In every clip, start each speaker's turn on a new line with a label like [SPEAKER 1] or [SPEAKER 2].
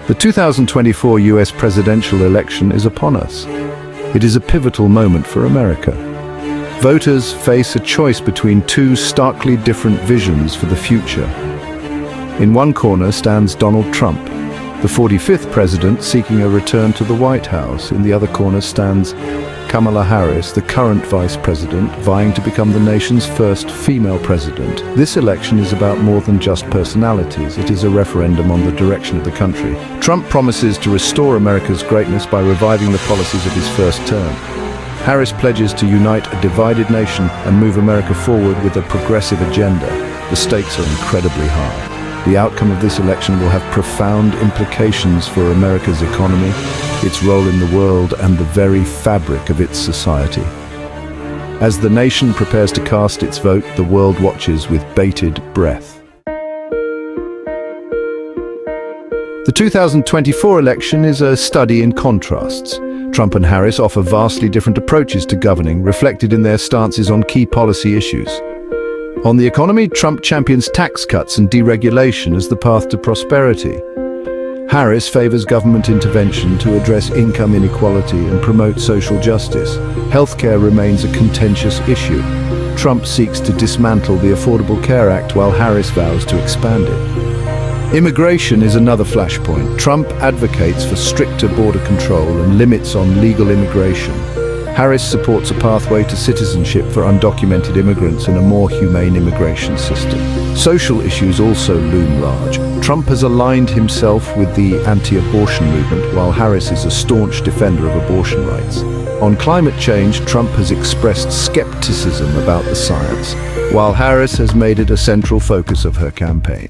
[SPEAKER 1] The 2024 US presidential election is upon us. It is a pivotal moment for America. Voters face a choice between two starkly different visions for the future. In one corner stands Donald Trump, the 45th president seeking a return to the White House. In the other corner stands Kamala Harris, the current vice president, vying to become the nation's first female president. This election is about more than just personalities. It is a referendum on the direction of the country. Trump promises to restore America's greatness by reviving the policies of his first term. Harris pledges to unite a divided nation and move America forward with a progressive agenda. The stakes are incredibly high. The outcome of this election will have profound implications for America's economy, its role in the world, and the very fabric of its society. As the nation prepares to cast its vote, the world watches with bated breath. The 2024 election is a study in contrasts. Trump and Harris offer vastly different approaches to governing, reflected in their stances on key policy issues. On the economy, Trump champions tax cuts and deregulation as the path to prosperity. Harris favors government intervention to address income inequality and promote social justice. Healthcare remains a contentious issue. Trump seeks to dismantle the Affordable Care Act while Harris vows to expand it. Immigration is another flashpoint. Trump advocates for stricter border control and limits on legal immigration. Harris supports a pathway to citizenship for undocumented immigrants and a more humane immigration system. Social issues also loom large. Trump has aligned himself with the anti-abortion movement, while Harris is a staunch defender of abortion rights. On climate change, Trump has expressed skepticism about the science, while Harris has made it a central focus of her campaign.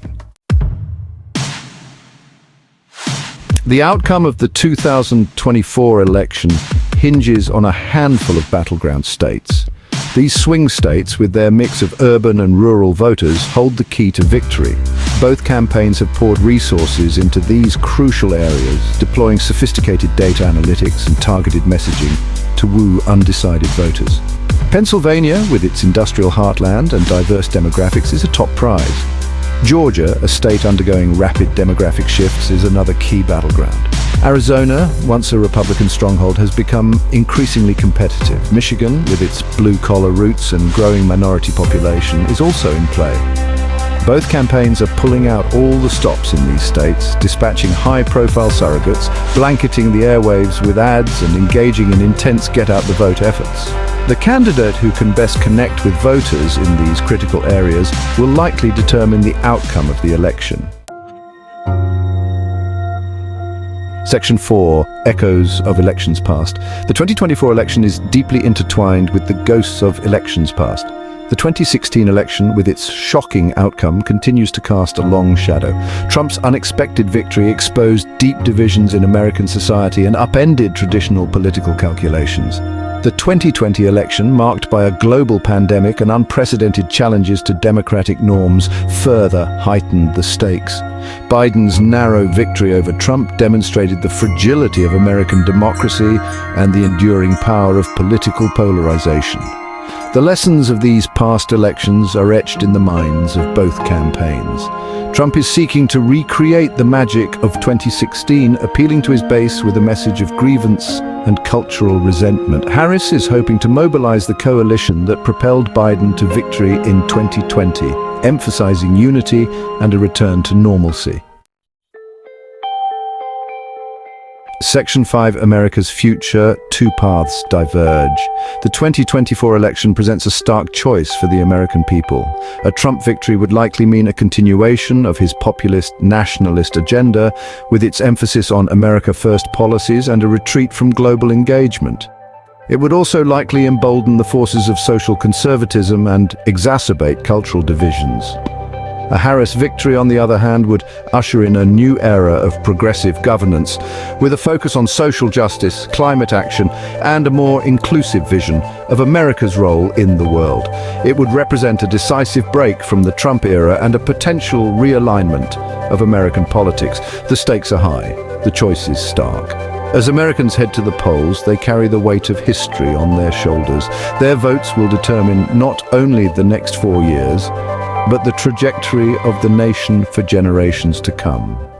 [SPEAKER 1] The outcome of the 2024 election hinges on a handful of battleground states. These swing states, with their mix of urban and rural voters, hold the key to victory. Both campaigns have poured resources into these crucial areas, deploying sophisticated data analytics and targeted messaging to woo undecided voters. Pennsylvania, with its industrial heartland and diverse demographics, is a top prize. Georgia, a state undergoing rapid demographic shifts, is another key battleground. Arizona, once a Republican stronghold, has become increasingly competitive. Michigan, with its blue-collar roots and growing minority population, is also in play. Both campaigns are pulling out all the stops in these states, dispatching high-profile surrogates, blanketing the airwaves with ads, and engaging in intense get-out-the-vote efforts. The candidate who can best connect with voters in these critical areas will likely determine the outcome of the election. Section 4. Echoes of Elections Past. The 2024 election is deeply intertwined with the ghosts of elections past. The 2016 election, with its shocking outcome, continues to cast a long shadow. Trump's unexpected victory exposed deep divisions in American society and upended traditional political calculations. The 2020 election, marked by a global pandemic and unprecedented challenges to democratic norms, further heightened the stakes. Biden's narrow victory over Trump demonstrated the fragility of American democracy and the enduring power of political polarization. The lessons of these past elections are etched in the minds of both campaigns. Trump is seeking to recreate the magic of 2016, appealing to his base with a message of grievance and cultural resentment. Harris is hoping to mobilize the coalition that propelled Biden to victory in 2020, emphasizing unity and a return to normalcy. Section 5. America's future. Two paths diverge. The 2024 election presents a stark choice for the American people. A Trump victory would likely mean a continuation of his populist, nationalist agenda, with its emphasis on America First policies and a retreat from global engagement. It would also likely embolden the forces of social conservatism and exacerbate cultural divisions. A Harris victory, on the other hand, would usher in a new era of progressive governance, with a focus on social justice, climate action, and a more inclusive vision of America's role in the world. It would represent a decisive break from the Trump era and a potential realignment of American politics. The stakes are high, the choice is stark. As Americans head to the polls, they carry the weight of history on their shoulders. Their votes will determine not only the next 4 years, but the trajectory of the nation for generations to come.